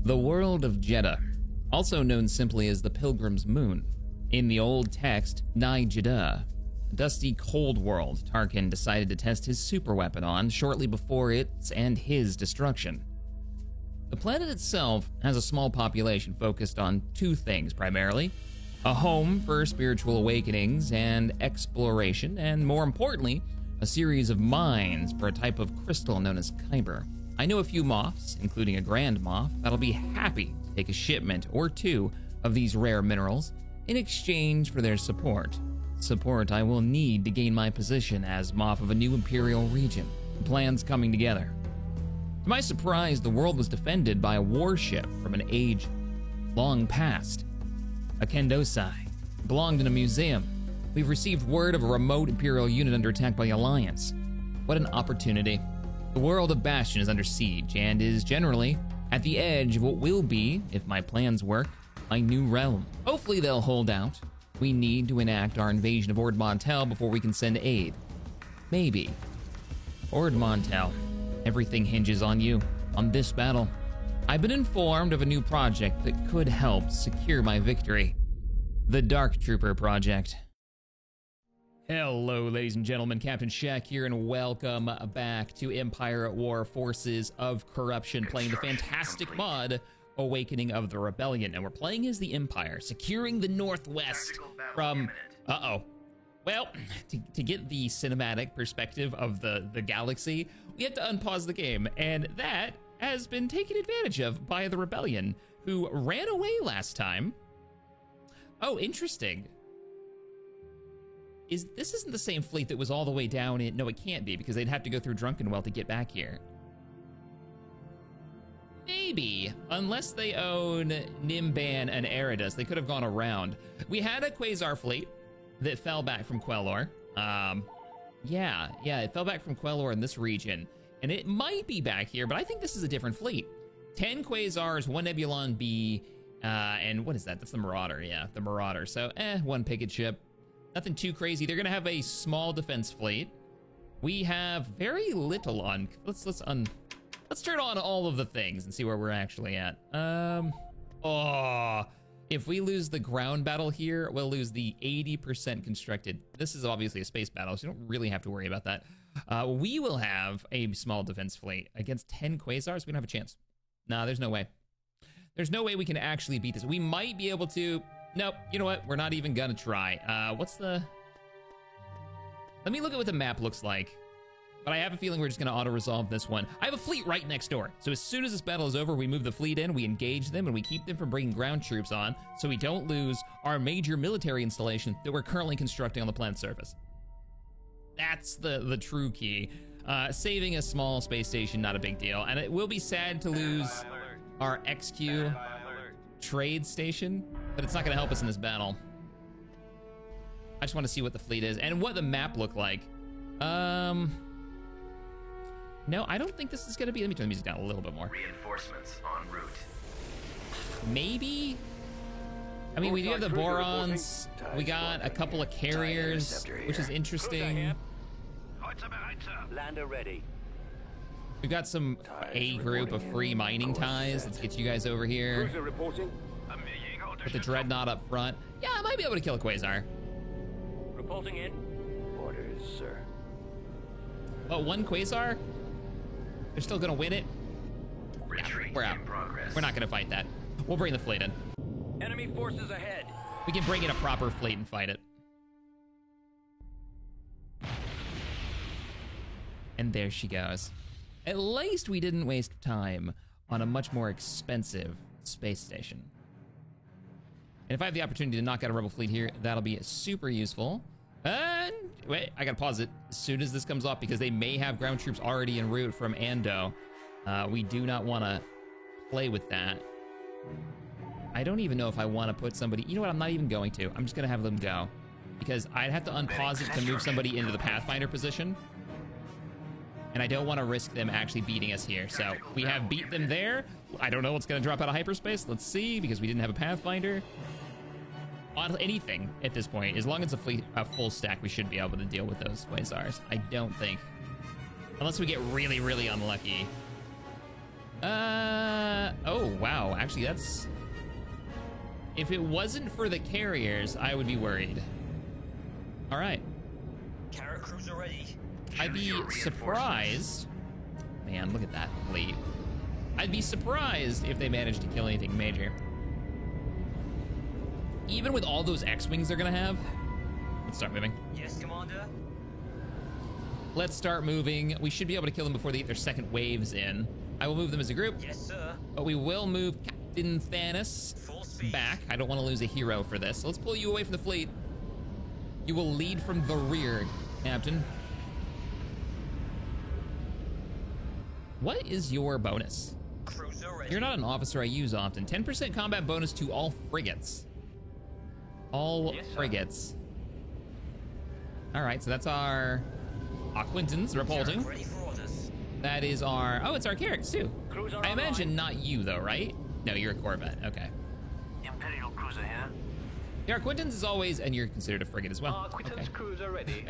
The world of Jeddah, also known simply as the Pilgrim's Moon. In the old text, Nai Jeddah, a dusty cold world Tarkin decided to test his superweapon on shortly before its and his destruction. The planet itself has a small population focused on two things primarily: a home for spiritual awakenings and exploration, and more importantly, a series of mines for a type of crystal known as Kyber. I know a few Moffs, including a Grand Moff, that'll be happy to take a shipment or two of these rare minerals in exchange for their support. Support I will need to gain my position as Moff of a new Imperial region. The plan's coming together. To my surprise, the world was defended by a warship from an age long past. A Kendosai, belonged in a museum. We've received word of a remote Imperial unit under attack by the Alliance. What an opportunity. The world of Bastion is under siege and is generally at the edge of what will be, if my plans work, my new realm. Hopefully they'll hold out. We need to enact our invasion of Ord Mantell before we can send aid. Maybe. Ord Mantell, everything hinges on you, on this battle. I've been informed of a new project that could help secure my victory. The Dark Trooper Project. Hello, ladies and gentlemen, Captain Shaq here, and welcome back to Empire at War: Forces of Corruption, playing the fantastic mod Awakening of the Rebellion. And we're playing as the Empire, securing the Northwest from... Well, to get the cinematic perspective of the galaxy, we have to unpause the game, and that has been taken advantage of by the Rebellion, who ran away last time. Oh, interesting. This isn't the same fleet that was all the way down in... No, it can't be, because they'd have to go through Drunkenwell to get back here. Maybe, unless they own Nimban and Eridus, they could have gone around. We had a Quasar fleet that fell back from Quelor. Yeah, it fell back from Quelor in this region, and it might be back here, but I think this is a different fleet. 10 Quasars, 1 Nebulon B, and what is that? That's the Marauder, yeah, the Marauder. So, 1 picket ship. Nothing too crazy. They're gonna have a small defense fleet. We have very little on... Let's turn on all of the things and see where we're actually at. If we lose the ground battle here, we'll lose the 80% constructed. This is obviously a space battle, so you don't really have to worry about that. We will have a small defense fleet against 10 Quasars. We don't have a chance. Nah, there's no way. There's no way we can actually beat this. We might be able to... Nope, you know what? We're not even gonna try. What's the... Let me look at what the map looks like. But I have a feeling we're just gonna auto-resolve this one. I have a fleet right next door. So as soon as this battle is over, we move the fleet in, we engage them, and we keep them from bringing ground troops on, so we don't lose our major military installation that we're currently constructing on the planet's surface. That's the true key. Saving a small space station, not a big deal. And it will be sad to lose our XQ trade station, but it's not gonna help us in this battle. I just want to see what the fleet is and what the map looked like. No, I don't think this is gonna be... Let me turn the music down a little bit more. Reinforcements en route. Maybe? I mean, we do have the Borons. We got a couple of carriers, which is interesting. Lander ready. We've got some A group of free mining ties. Let's get you guys over here. Put the Dreadnought up front. Yeah, I might be able to kill a Quasar. Reporting in. Orders, sir. Oh, 1 Quasar? They're still gonna win it? Retreat We're out. in progress. We're not gonna fight that. We'll bring the fleet in. Enemy forces ahead. We can bring in a proper fleet and fight it. And there she goes. At least we didn't waste time on a much more expensive space station. And if I have the opportunity to knock out a rebel fleet here, that'll be super useful. And wait, I gotta pause it as soon as this comes off because they may have ground troops already en route from Ando. We do not want to play with that. I don't even know if I want to put somebody... You know what? I'm not even going to. I'm just going to have them go. Because I'd have to unpause it to move somebody into the Pathfinder position. And I don't want to risk them actually beating us here. So we have beat them there. I don't know what's going to drop out of hyperspace. Let's see, because we didn't have a Pathfinder. On anything at this point, as long as a full stack, we should be able to deal with those Quasars. I don't think. Unless we get really, really unlucky. Oh, wow. Actually, that's... If it wasn't for the carriers, I would be worried. All right. Carrier cruiser ready. I'd be surprised. Man, look at that fleet. I'd be surprised if they managed to kill anything major. Even with all those X-Wings they're gonna have. Let's start moving. Yes, Commander. Let's start moving. We should be able to kill them before they get their second waves in. I will move them as a group. Yes, sir. But we will move Captain Thanos Full speed. back. I don't want to lose a hero for this. So let's pull you away from the fleet. You will lead from the rear, Captain. What is your bonus? Cruiser ready. You're not an officer I use often. 10% combat bonus to all frigates. All Yes, sir. frigates. All right, so that's our Aquintans reporting. Carrier ready for orders. That is our... Oh, it's our Carracks, too. Cruiser I imagine online. not you, though, right? No, you're a Corvette. Okay. Imperial cruiser here. Yeah, our Quintans is always... And you're considered a frigate as well. Quitten's Okay. cruiser ready.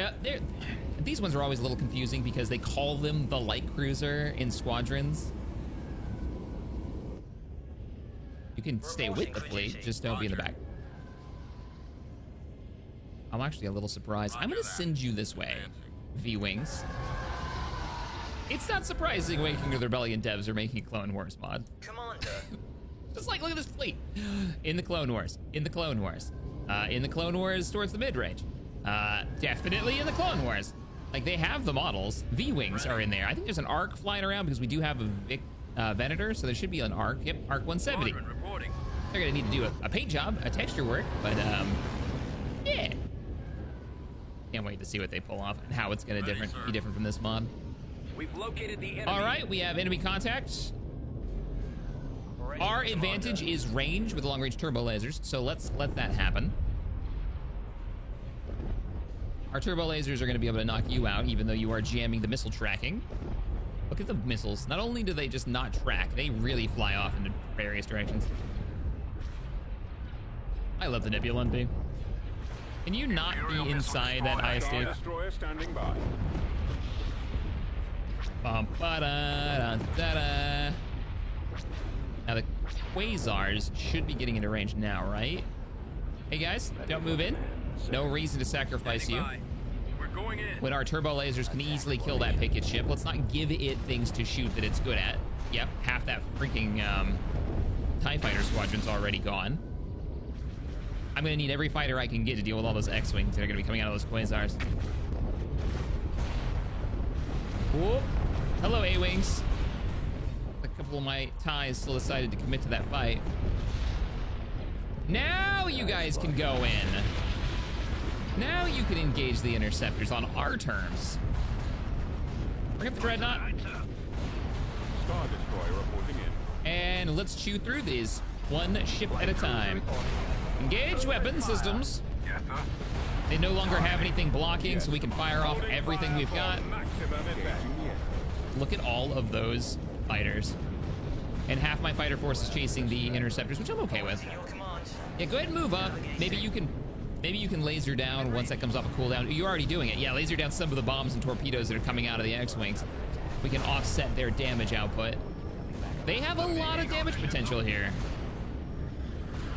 These ones are always a little confusing because they call them the light cruiser in squadrons. You can stay with the fleet, just don't be in the back. I'm actually a little surprised. I'm gonna send you this way, V-Wings. It's not surprising Waking of the Rebellion devs are making a Clone Wars mod. Commander. Just like, look at this fleet. In the Clone Wars. In the Clone Wars. In the Clone Wars towards the mid-range. Definitely in the Clone Wars. Like, they have the models. V-Wings are in there. I think there's an ARC flying around because we do have a Venator, so there should be an ARC. Yep, ARC 170. Squadron reporting. They're gonna need to do a paint job, a texture work, but, yeah. Can't wait to see what they pull off and how it's gonna be different from this mod. We've located the enemy. All right, we have enemy contact. Ready, Our Commander. advantage is range with long-range turbo lasers, so let's let that happen. Our turbo lasers are going to be able to knock you out, even though you are jamming the missile tracking. Look at the missiles. Not only do they just not track, they really fly off into various directions. I love the Nebula B. Can you not be inside that ISD? Destroyer standing by. Bum-ba-da-da-da-da. Now the Quasars should be getting into range now, right? Hey guys, don't move in. No reason to sacrifice you. We're going in. When our turbo lasers can easily kill that picket ship. Let's not give it things to shoot that it's good at. Yep, half that freaking TIE fighter squadron's already gone. I'm gonna need every fighter I can get to deal with all those X-Wings that are gonna be coming out of those Quasars. Whoop. Hello, A-Wings. A couple of my TIEs still decided to commit to that fight. Now you guys can go in. Now you can engage the interceptors on our terms. Bring up the Dreadnought. Star Destroyer reporting in. And let's chew through these one ship at a time. Engage weapon systems. Yes, sir. They no longer have anything blocking, so we can fire off everything we've got. Maximum effect. Look at all of those fighters. And half my fighter force is chasing the interceptors, which I'm okay with. Your command. Yeah, go ahead and move up. Maybe you can laser down once that comes off a cooldown. You're already doing it. Yeah, laser down some of the bombs and torpedoes that are coming out of the X-Wings. We can offset their damage output. They have a lot of damage potential here.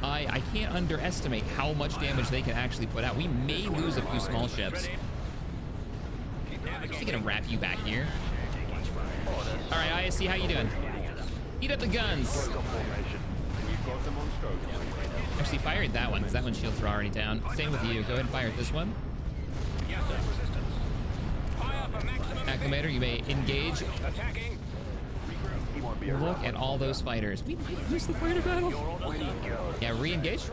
I can't underestimate how much damage they can actually put out. We may lose a few small ships. I'm just gonna wrap you back here. All right, ISC, how you doing? Heat up the guns. We've got them on scope. Actually, fire at that one, because that one's shields are already down. Same with you. Go ahead and fire at this one. Yes, sir. Resistance. Fire for maximum. Acclimator, you may engage. Attacking. Look at all those fighters. We might lose the fighter battle. Your order, sir. Yeah, re-engage.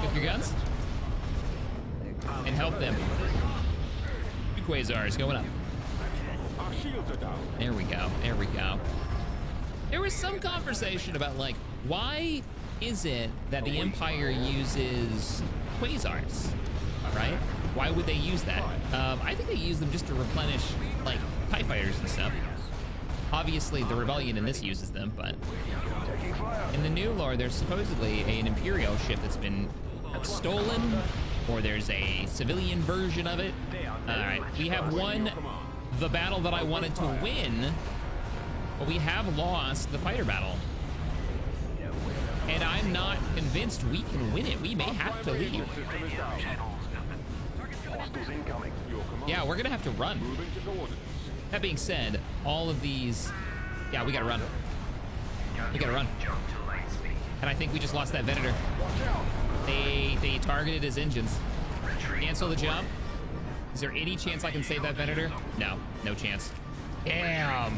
Get your guns. And help them. Two Quasars going up. Our shields are down. There we go. There we go. There was some conversation about, like, why is it that the Empire uses Quasars, right? Why would they use that? I think they use them just to replenish, like, TIE fighters and stuff. Obviously, the Rebellion in this uses them, but in the new lore, there's supposedly an Imperial ship that's been stolen, or there's a civilian version of it. All right, we have won the battle that I wanted to win. but we have lost the fighter battle. And I'm not convinced we can win it. We may have to leave. Hostiles incoming. Your command. Yeah, we're gonna have to run. Moving to coordinates. That being said, all of these, yeah, we gotta run. We gotta run. And I think we just lost that Venator. They targeted his engines. Cancel the jump. Is there any chance I can save that Venator? No, no chance. Damn.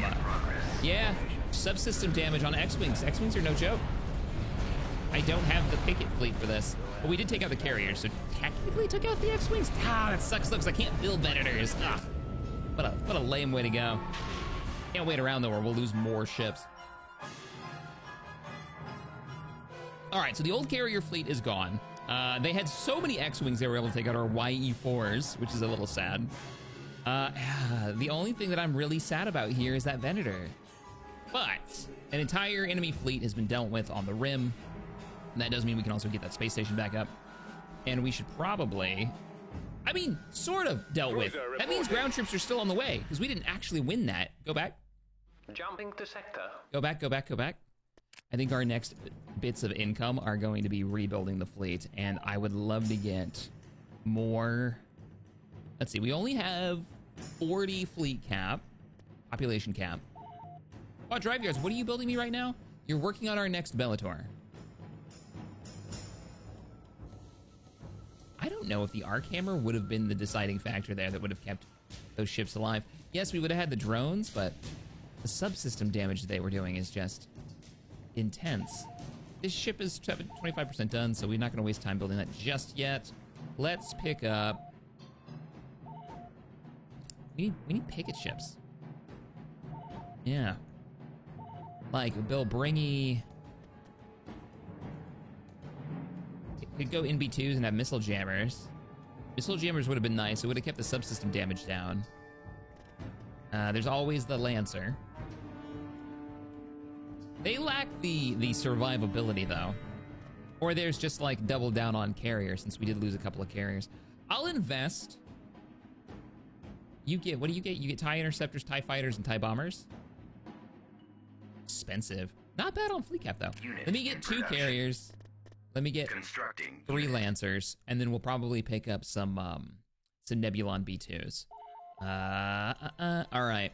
Yeah, subsystem damage on X-Wings. X-Wings are no joke. I don't have the picket fleet for this, but we did take out the carriers, so technically took out the X-Wings. Ah, that sucks though, because I can't build Venators. Ah, what a lame way to go. Can't wait around though, or we'll lose more ships. All right, so the old carrier fleet is gone. They had so many X-Wings they were able to take out our YE-4s, which is a little sad. The only thing that I'm really sad about here is that Venator. But an entire enemy fleet has been dealt with on the rim. And that does mean we can also get that space station back up. And we should probably, I mean, sort of dealt with. That means ground troops are still on the way, because we didn't actually win that. Go back. Jumping to sector. Go back, go back, go back. I think our next bits of income are going to be rebuilding the fleet, and I would love to get more. Let's see, we only have 40 fleet cap, population cap. Oh, Drive Yards, what are you building me right now? You're working on our next Bellator. I don't know if the arc hammer would have been the deciding factor there that would have kept those ships alive. Yes, we would have had the drones, but the subsystem damage they were doing is just intense. This ship is 25% done, so we're not going to waste time building that just yet. Let's pick up. We need picket ships. Yeah. Like Bill Bringy. Could go NB2s and have missile jammers. Missile jammers would have been nice. It would have kept the subsystem damage down. There's always the Lancer. They lack the survivability though. Or there's just like double down on carriers, since we did lose a couple of carriers. I'll invest. You get, what do you get? You get TIE interceptors, TIE fighters, and TIE bombers. Expensive. Not bad on fleet cap though. Let me get 2 carriers. Let me get 3 Lancers, and then we'll probably pick up some Nebulon B2s. All right.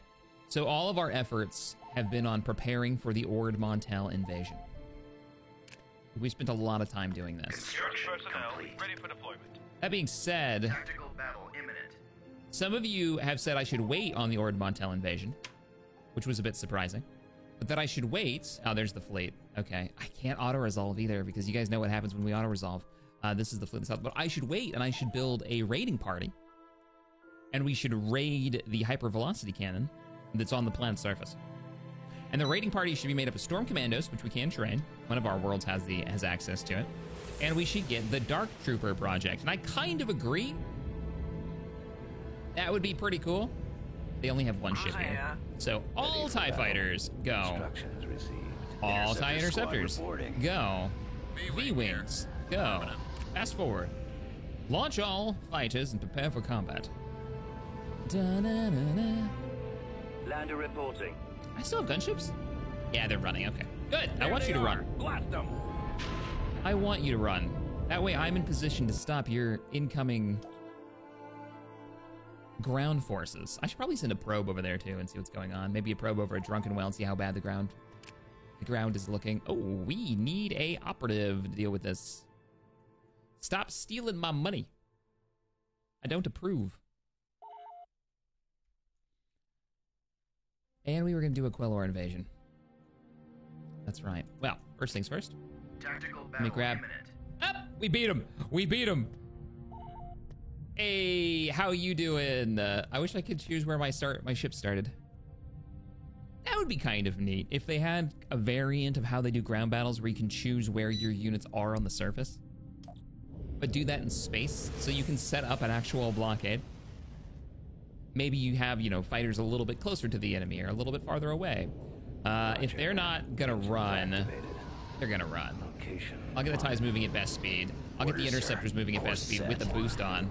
So all of our efforts have been on preparing for the Ord Mantell invasion. We spent a lot of time doing this. Construction personnel ready for deployment. That being said, Tactical battle imminent. some of you have said I should wait on the Ord Mantell invasion, which was a bit surprising. But that I should wait. Oh, there's the fleet. Okay. I can't auto-resolve either, because you guys know what happens when we auto-resolve. This is the fleet in the south. But I should wait, and I should build a raiding party. And we should raid the hypervelocity cannon that's on the planet's surface. And the raiding party should be made up of storm commandos, which we can train. One of our worlds has access to it. And we should get the Dark Trooper project. And I kind of agree. That would be pretty cool. They only have 1 ship here. So all TIE fighters, go. All TIE interceptors, go. V-Wings, go. Fast forward. Launch all fighters and prepare for combat. Da-na-na-na. Lander reporting. I still have gunships? Yeah, they're running, okay. Good, I want you to run. Blast them. I want you to run. That way I'm in position to stop your incoming ground forces. I should probably send a probe over there too and see what's going on. Maybe a probe over at Drunken Well and see how bad the ground is looking. Oh, we need a operative to deal with this. Stop stealing my money. I don't approve. And we were gonna do a Quelor invasion. That's right. Well, first things first. Tactical Let me battle grab. imminent. Up! We beat him. We beat him. Hey, how you doing? I wish I could choose where my ship started. That would be kind of neat if they had a variant of how they do ground battles where you can choose where your units are on the surface, but do that in space so you can set up an actual blockade. Maybe you have, fighters a little bit closer to the enemy or a little bit farther away. If they're not gonna run, they're gonna run. I'll get the TIEs moving at best speed. I'll get the interceptors moving at best speed with the boost on.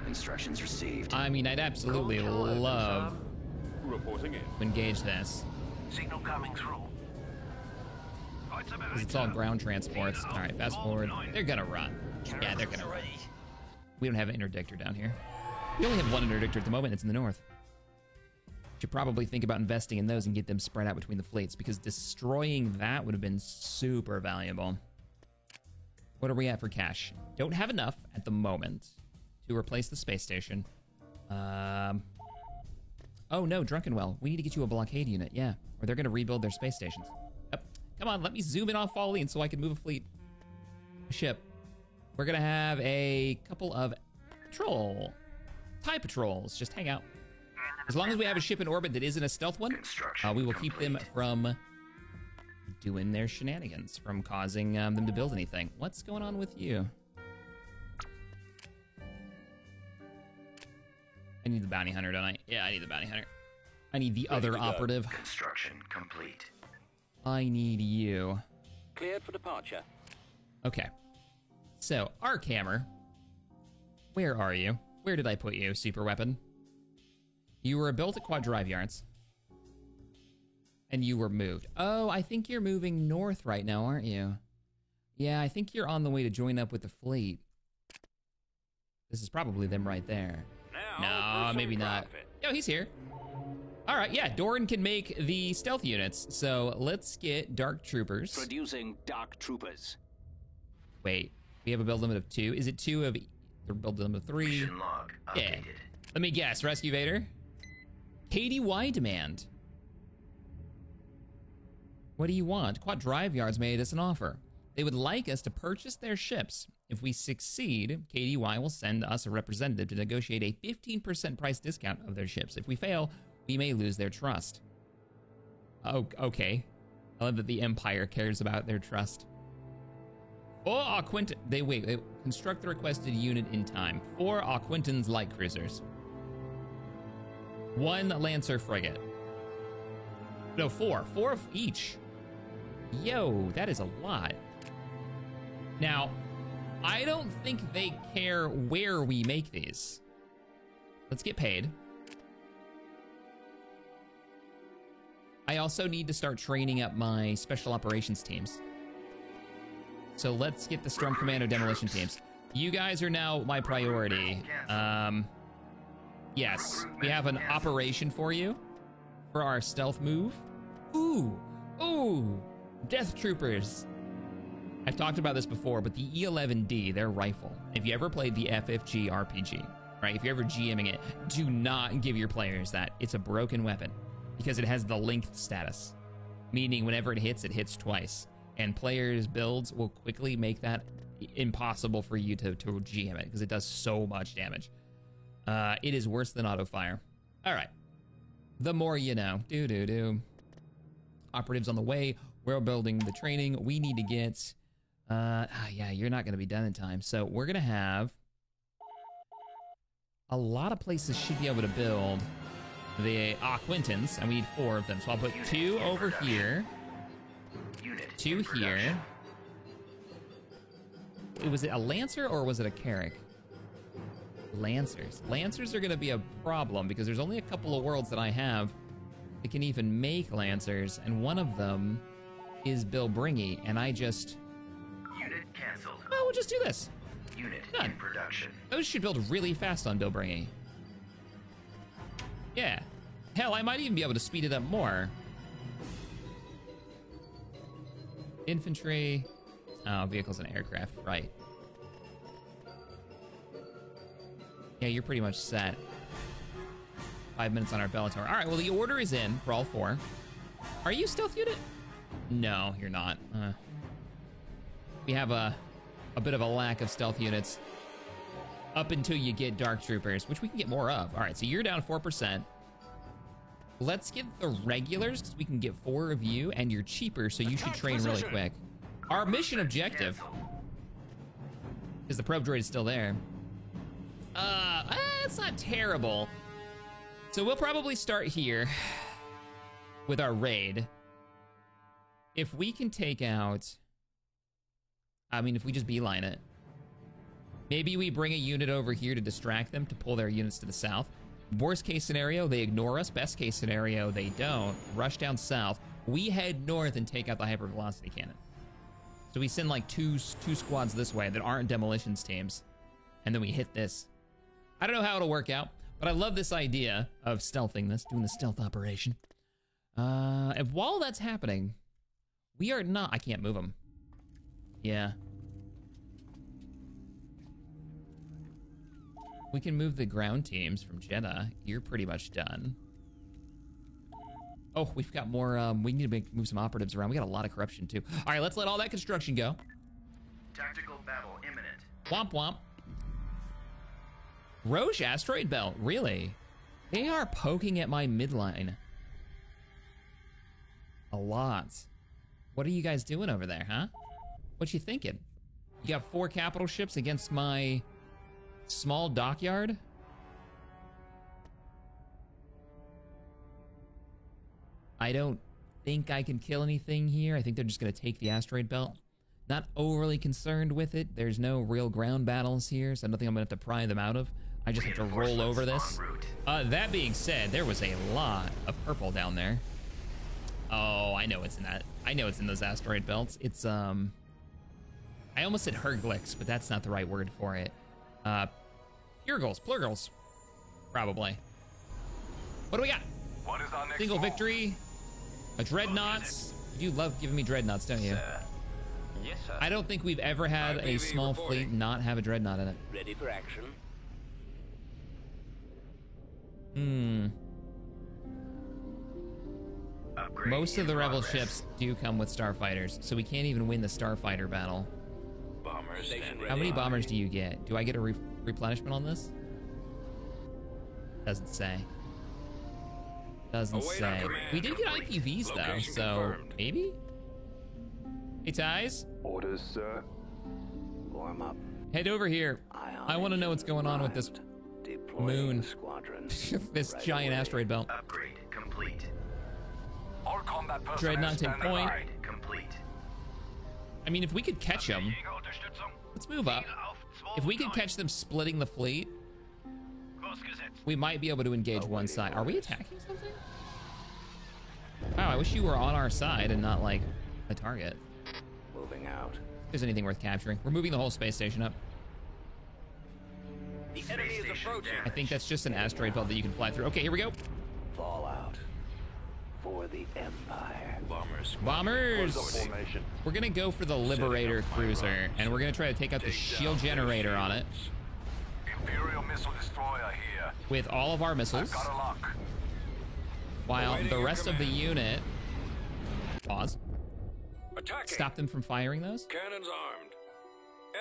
Instructions received. I mean, I'd absolutely love Reporting in. to engage this. Signal coming through. Because it's all ground transports. All right, fast forward. They're gonna run. Yeah, they're gonna run. We don't have an interdictor down here. We only have one interdictor at the moment. It's in the north. Should probably think about investing in those and get them spread out between the fleets, because destroying that would have been super valuable. What are we at for cash? Don't have enough at the moment to replace the space station. Oh no, Drunkenwell. We need to get you a blockade unit, yeah. Or they're gonna rebuild their space stations. Yep. Come on, let me zoom in on Falleen so I can move a fleet. A ship. We're gonna have a couple of TIE patrols. Just hang out. As long as we have a ship in orbit that isn't a stealth one, we will keep them from doing their shenanigans, from causing them to build anything. What's going on with you? I need the bounty hunter, don't I? Yeah, I need the bounty hunter. I need the other operative. Construction complete. I need you. Cleared for departure. Okay. So, Archammer. Where are you? Where did I put you, super weapon? You were built at Quad Drive Yards. And you were moved. Oh, I think you're moving north right now, aren't you? Yeah, I think you're on the way to join up with the fleet. This is probably them right there. Now, No, maybe not. Yo, he's here. All right, yeah, Doran can make the stealth units. So let's get Dark Troopers. Producing Dark Troopers. Wait, we have a build limit of 2. Is it 2 of... or build limit of 3? Mission log Yeah. updated. Let me guess, Rescue Vader? KDY demand. What do you want? Quad Drive Yards made us an offer. They would like us to purchase their ships. If we succeed, KDY will send us a representative to negotiate a 15% price discount of their ships. If we fail, we may lose their trust. Oh, okay. I love that the Empire cares about their trust. Oh, they construct the requested unit in time. 4 Aquintans light cruisers. 1 Lancer frigate. No, 4. 4 of each. Yo, that is a lot. Now, I don't think they care where we make these. Let's get paid. I also need to start training up my special operations teams. So let's get the Storm Commando demolition teams. You guys are now my priority. Yes, we have an operation for you for our stealth move. Ooh, Death Troopers. I've talked about this before, but the E11D, their rifle, if you ever played the FFG RPG, right? If you're ever GMing it, do not give your players that. It's a broken weapon because it has the linked status, meaning whenever it hits twice. And players' builds will quickly make that impossible for you to GM it because it does so much damage. It is worse than auto fire. All right. The more you know. Operatives on the way. We're building the training. We need to get... yeah, you're not going to be done in time. So we're going to have... a lot of places should be able to build the Aquintans, and we need 4 of them. So I'll put 2 over here. 2 here. Was it a Lancer or was it a Carrack? Lancers. Lancers are going to be a problem because there's only a couple of worlds that I have that can even make Lancers, and one of them is Bilbringi, and I just... Unit canceled. Oh, we'll just do this. Unit Done. in production. Those should build really fast on Bilbringi. Yeah. Hell, I might even be able to speed it up more. Infantry. Oh, vehicles and aircraft. Right. Yeah, you're pretty much set. 5 minutes on our Bellator. All right, well, the order is in for all 4. Are you stealth unit? No, you're not. We have a bit of a lack of stealth units up until you get Dark Troopers, which we can get more of. All right, so you're down 4%. Let's get the regulars, because we can get 4 of you, and you're cheaper, so you should train really quick. Our mission objective, because the probe droid is still there. It's not terrible. So we'll probably start here with our raid. If we can take out... I mean, if we just beeline it. Maybe we bring a unit over here to distract them, to pull their units to the south. Worst case scenario, they ignore us. Best case scenario, they don't. Rush down south. We head north and take out the hypervelocity cannon. So we send like two squads this way that aren't demolitions teams. And then we hit this. I don't know how it'll work out, but I love this idea of stealthing this, doing the stealth operation. And while that's happening, we are not, I can't move them. Yeah. We can move the ground teams from Jeddah. You're pretty much done. Oh, we've got more, we need to move some operatives around. We got a lot of corruption too. All right, let's let all that construction go. Tactical battle imminent. Womp womp. Roche asteroid belt, really? They are poking at my midline. A lot. What are you guys doing over there, huh? What you thinking? You got 4 capital ships against my small dockyard? I don't think I can kill anything here. I think they're just gonna take the asteroid belt. Not overly concerned with it. There's no real ground battles here, so nothing I'm gonna have to pry them out of. I just have to roll over this. That being said, there was a lot of purple down there. Oh, I know it's in that. I know it's in those asteroid belts. It's, I almost said Herglix, but that's not the right word for it. Plurgals, probably. What do we got? What is our next Single move? victory, a dreadnoughts. You love giving me dreadnoughts, don't you? Yes, sir. I don't think we've ever had a small fleet not have a dreadnought in it. Ready for action. Upgrade Most of the in rebel progress. ships do come with starfighters, so we can't even win the starfighter battle. Bombers stand ready. How many bombers do you get? Do I get a replenishment on this? Doesn't say. Doesn't Await say. our command. We did get IPVs though, Location so confirmed. maybe? Hey, Ties, Orders, sir. Warm up. head over here. I want to know what's going on with this moon. Squadron. This giant asteroid belt. Upgrade complete. All combat personnel Dreadnought take standing point. by. Upgrade complete. I mean, if we could catch them, let's move up. If we could catch them splitting the fleet, we might be able to engage one side. Are we attacking something? Wow, I wish you were on our side and not like a target. Moving out. If there's anything worth capturing. We're moving the whole space station up. The enemy is approaching. I think that's just an asteroid belt that you can fly through. Okay, here we go. Fallout. For the Empire. Bombers. Bombers! Formation. We're gonna go for the Liberator cruiser, and we're gonna try to take out the shield generator on it Imperial missile destroyer here. with all of our missiles, Got a lock. while Awaiting the your rest of the command. unit... Pause. Attacking. Stop them from firing those? Cannons armed.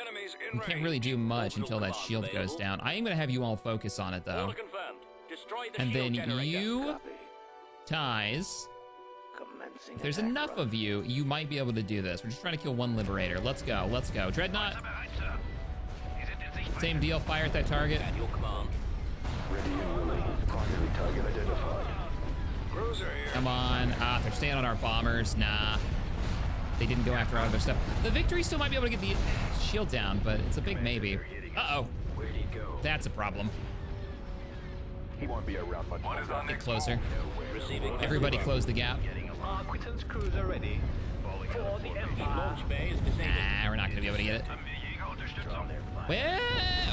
Enemies in We range. can't really do much until that shield goes down. I am gonna have you all focus on it though. Order confirmed. Destroy the And shield then generator. you, Copy. Ties, Commencing. if there's attack enough run. of you, you might be able to do this. We're just trying to kill one Liberator. Let's go, let's go. Dreadnought, same deal, fire at that target. At your command. Ready and willing. Primary target identified. Cruiser here. Come on. Ah, they're staying on our bombers. Nah. They didn't go after our other stuff. The Victory still might be able to get the shield down, but it's a big maybe. Uh-oh. Where'd he go? That's a problem. He won't be around much What is longer. our Get next closer. Receiving. Everybody close the gap. Aquitane's cruiser ready. For the Empire. Launch bay is disabled. Nah, we're not gonna be able to get it. Well,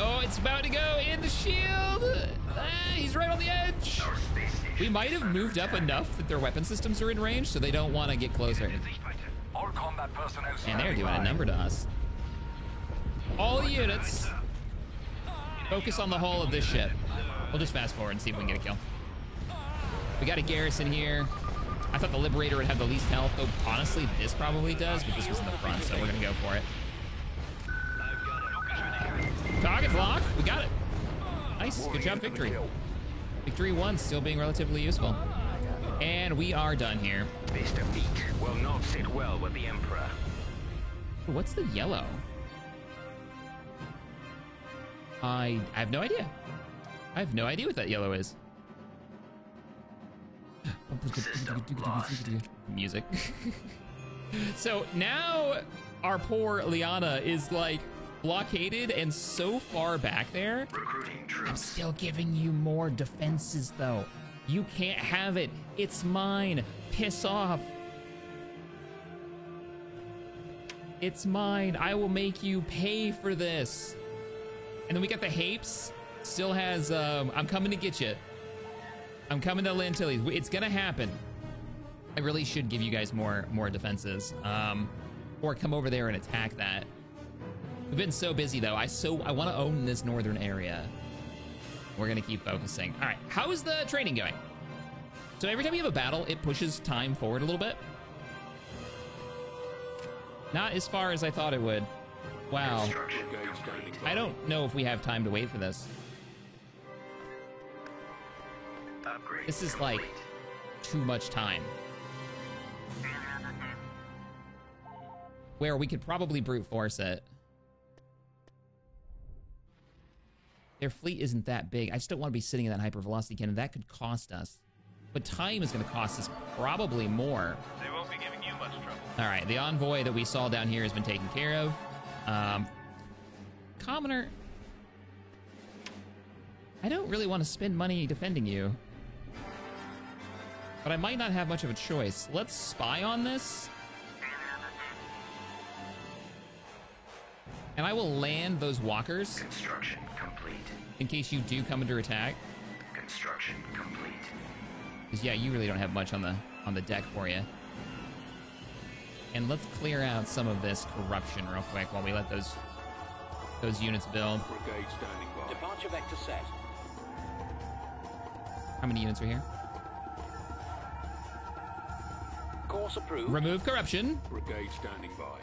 oh, it's about to go in the shield. Ah, he's right on the edge. We might have moved up enough that their weapon systems are in range, so they don't want to get closer. All combat personnel And standing they're doing a by. number to us. All units, focus on the hull of this ship. We'll just fast forward and see if we can get a kill. We got a garrison here. I thought the Liberator would have the least health, though honestly this probably does, but this was in the front, so we're gonna go for it. Target lock, we got it. Nice, good job, Victory. Victory 1 still being relatively useful. And we are done here. This defeat will not sit well with the Emperor. What's the yellow? I have no idea. I have no idea what that yellow is. Music. So now our poor Liana is like blockaded and so far back there. Recruiting I'm troops. still giving you more defenses, though. You can't have it. It's mine. Piss off. It's mine. I will make you pay for this. And then we got the Hapes. Still has, I'm coming to get you. I'm coming to Lantilles. It's gonna happen. I really should give you guys more defenses. Or come over there and attack that. We've been so busy, though. I want to own this northern area. We're gonna keep focusing. All right, how is the training going? So every time you have a battle, it pushes time forward a little bit. Not as far as I thought it would. Wow. Construction complete. I don't know if we have time to wait for this. Upgrade This is complete. like too much time. Where we could probably brute force it. Their fleet isn't that big. I just don't want to be sitting in that hypervelocity cannon. That could cost us. But time is going to cost us probably more. They won't be giving you much trouble. All right, the envoy that we saw down here has been taken care of. Commoner, I don't really want to spend money defending you. But I might not have much of a choice. Let's spy on this. And I will land those walkers Construction complete. in case you do come under attack. Construction complete. Because yeah, you really don't have much on the deck for you. And let's clear out some of this corruption real quick while we let those units build. Brigade standing by. Departure vector set. How many units are here? Course approved. Remove corruption. Brigade standing by.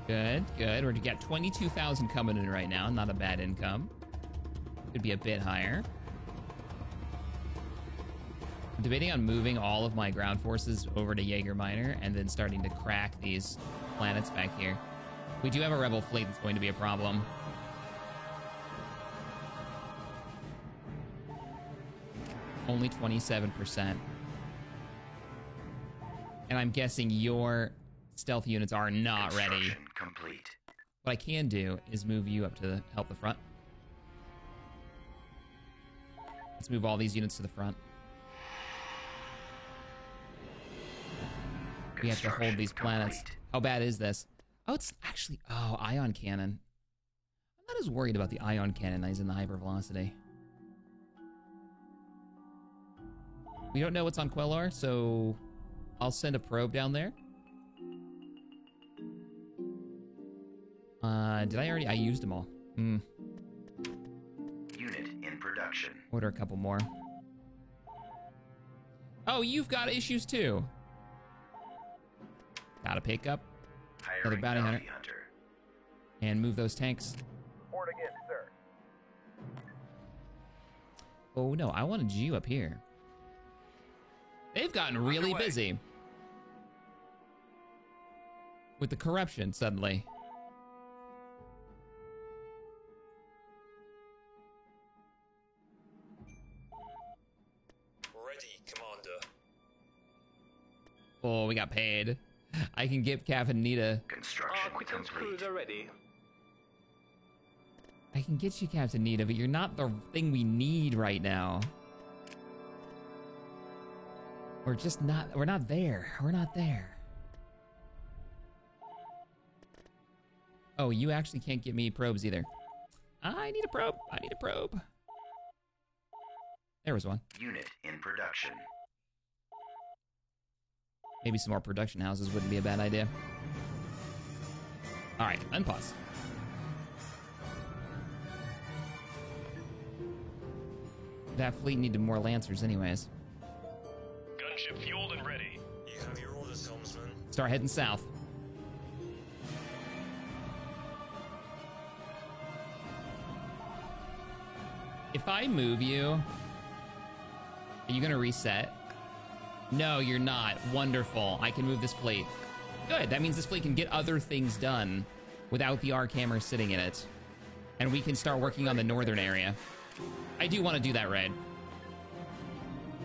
Good, good. We're got 22,000 coming in right now. Not a bad income. Could be a bit higher. I'm debating on moving all of my ground forces over to Jaeger Minor and then starting to crack these planets back here. We do have a rebel fleet that's going to be a problem. Only 27%. And I'm guessing your stealth units are not ready. Construction complete. What I can do is move you up to help the front. Let's move all these units to the front. We have to hold these planets. Complete. How bad is this? Oh, it's actually... Oh, ion cannon. I'm not as worried about the ion cannon as in the hypervelocity. We don't know what's on Quellar, so I'll send a probe down there. Did I already? I used them all. Unit in production. Order a couple more. Oh, you've got issues too. Gotta pick up Hiring bounty hunter. hunter. and move those tanks. Report again, sir. Oh no, I wanted you up here. They've gotten really Underway. busy with the corruption suddenly. Ready, Commander. Oh, we got paid. I can get Cafanita. Construction Quittance complete. cruiser ready. I can get you Captain Nita, but you're not the thing we need right now. We're just not, we're not there. We're not there. Oh, you actually can't get me probes either. I need a probe. I need a probe. There was one. Unit in production. Maybe some more production houses wouldn't be a bad idea. All right, unpause. That fleet needed more Lancers anyways. Gunship fueled and ready. You have your orders, helmsman. Start heading south. If I move you, are you gonna reset? No, you're not. Wonderful. I can move this fleet. Good. That means this fleet can get other things done without the arc hammer sitting in it. And we can start working on the northern area. I do want to do that raid.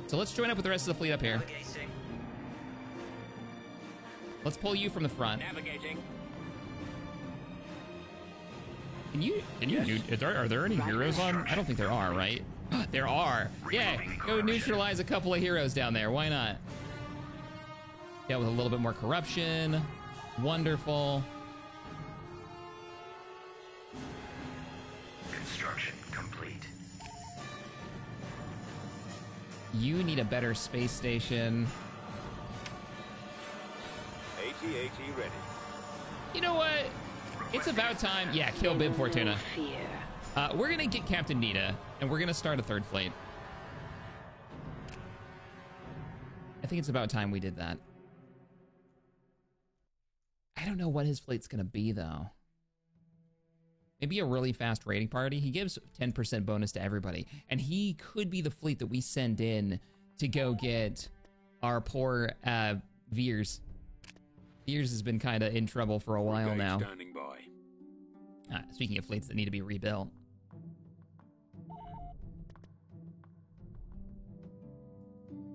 So let's join up with the rest of the fleet up here. Navigating. Let's pull you from the front. Navigating. Can you are there any heroes on? I don't think there are, right? There are. Yeah, go neutralize a couple of heroes down there. Why not? Yeah, with a little bit more corruption. Wonderful. Construction complete. You need a better space station. AT-AT ready. You know what? It's about time. Yeah, kill Bib Fortuna. We're gonna get Captain Nita, and we're gonna start a third fleet. I think it's about time we did that. I don't know what his fleet's gonna be, though. Maybe a really fast raiding party. He gives 10% bonus to everybody, and he could be the fleet that we send in to go get our poor Veers. Veers has been kind of in trouble for a while Brigade now. Standing by. Speaking of fleets that need to be rebuilt.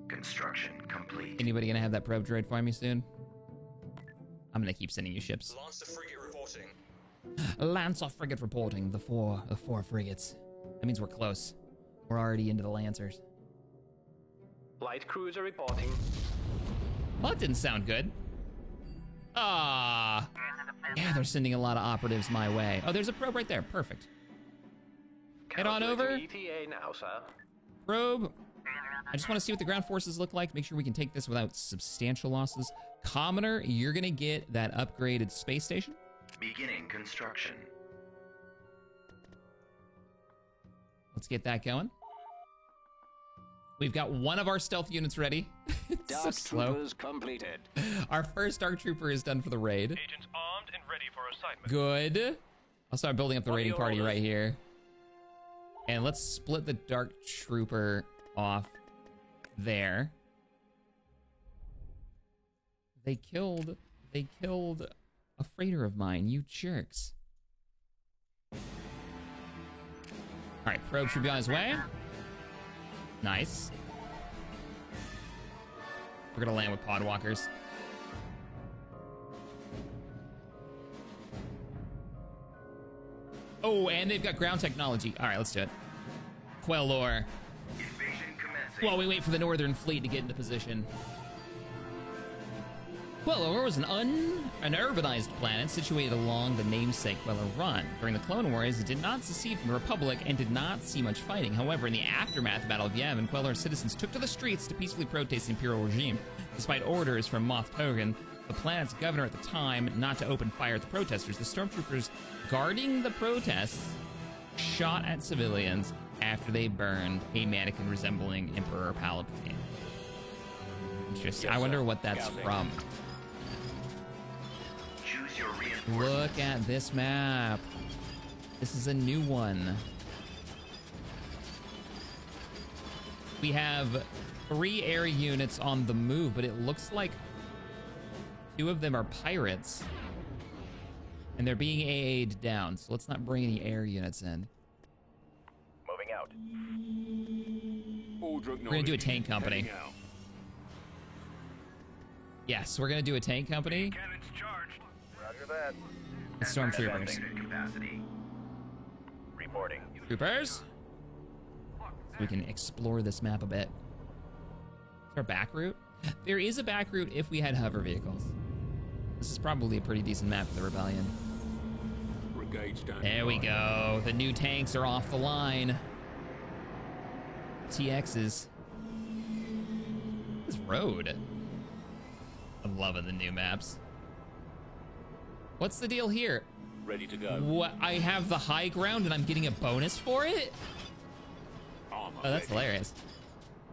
Construction complete. Anybody gonna have that probe droid for me soon? I'm gonna keep sending you ships. Lancer frigate reporting. Lancer frigate reporting. The four frigates. That means we're close. We're already into the Lancers. Light cruiser reporting. Well, that didn't sound good. Ah. Yeah, they're sending a lot of operatives my way. Oh, there's a probe right there. Perfect. Head on over. ETA now, sir. Probe. I just want to see what the ground forces look like. Make sure we can take this without substantial losses. Commoner, you're going to get that upgraded space station. Beginning construction. Let's get that going. We've got one of our stealth units ready. It's so slow. Troopers completed. Our first Dark Trooper is done for the raid. Agents armed and ready for assignment. Good. I'll start building up the What are raiding your party orders? right here. And let's split the Dark Trooper off there. They killed a freighter of mine, you jerks. All right, probe should be on his way. Nice. We're gonna land with Podwalkers. Oh, and they've got ground technology. All right, let's do it. Quelor. Invasion commencing. While we wait for the Northern Fleet to get into position. Quelor was an urbanized planet situated along the namesake Quelor Run. During the Clone Wars, it did not secede from the Republic and did not see much fighting. However, in the aftermath of Battle of Yavin, Quelor's citizens took to the streets to peacefully protest the Imperial regime. Despite orders from Moff Togan, the planet's governor at the time, not to open fire at the protesters, the stormtroopers guarding the protests shot at civilians after they burned a mannequin resembling Emperor Palpatine. Interesting. I wonder what that's from. Choose your reinforcements. Look at this map. This is a new one. We have 3 air units on the move, but it looks like 2 of them are pirates. And they're being AA'd down, so let's not bring any air units in. Moving out. Order We're gonna do a tank company. Heading out. Yes, we're gonna do a tank company. Cannons charged. Roger that. And stormtroopers. Limited capacity. Reporting. Troopers. So we can explore this map a bit. Is there a back route? There is a back route if we had hover vehicles. This is probably a pretty decent map for the Rebellion. Brigade standing There we by. go. The new tanks are off the line. TXs. This road. I'm loving the new maps. What's the deal here? Ready to go. What? I have the high ground and I'm getting a bonus for it? Armor Oh, that's ready. hilarious.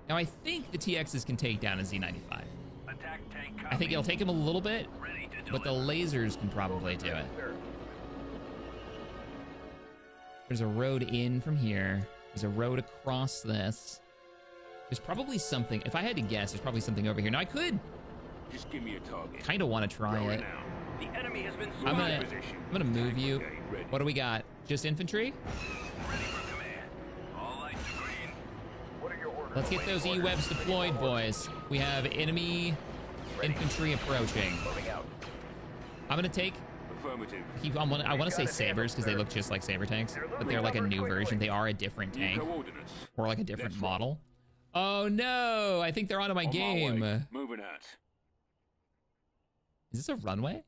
Now, I think the TXs can take down a Z95. Attack tank copy. I think it'll take him a little bit, Ready to but the deliver. lasers can probably do it. There's a road in from here. There's a road across this. There's probably something, if I had to guess, there's probably something over here. Now, I could Just give me a target. kind of want to try Rolling it. out. The enemy has been I'm spotted. gonna, Position. I'm gonna move you. Brigade ready. What do we got? Just infantry? Ready for command. All lights are green. What are your orders? Let's get those E-webs deployed, boys. We have enemy infantry approaching. Moving out. I'm gonna take Affirmative. I want to say sabers because they look just like saber tanks, but they're like a new version. They are a different New tank coordinates. or like a different That's right. model. Oh no! I think they're onto my On game. way. Moving out. Is this a runway?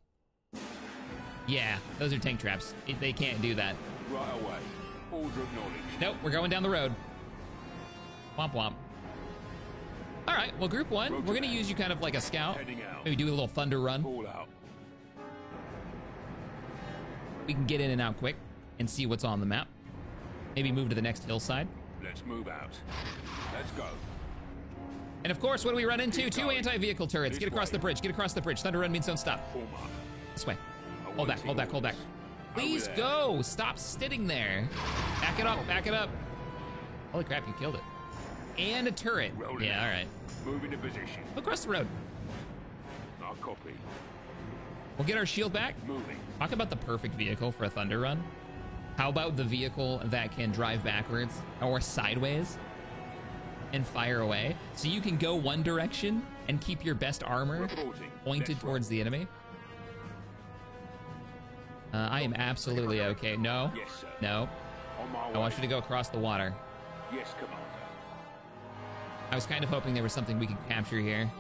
Yeah, those are tank traps. They can't do that. Right away. Order acknowledged. Nope, we're going down the road. Womp womp. All right, well, group one, we're gonna use you kind of like a scout. Heading out. Maybe do a little thunder run. Fall out. We can get in and out quick and see what's on the map. Maybe move to the next hillside. Let's move out. Let's go. And of course, what do we run into? Keep Two going. anti-vehicle turrets. This Get across way. the bridge. Get across the bridge. Thunder run means don't stop. Form up. This way. Hold back. Hold back. Hold back. Please there. go. Stop sitting there. Back it up. Back it up. Holy crap! You killed it. And a turret. Rolling Yeah. out. All right. Moving to position. Across the road. I'll copy. We'll get our shield back. Moving. Talk about the perfect vehicle for a thunder run. How about the vehicle that can drive backwards or sideways and fire away? So you can go one direction and keep your best armor Reporting. pointed That's towards the enemy. I am absolutely okay. No, Yes, sir. no. On my way. I want you to go across the water. Yes, Commander. I was kind of hoping there was something we could capture here.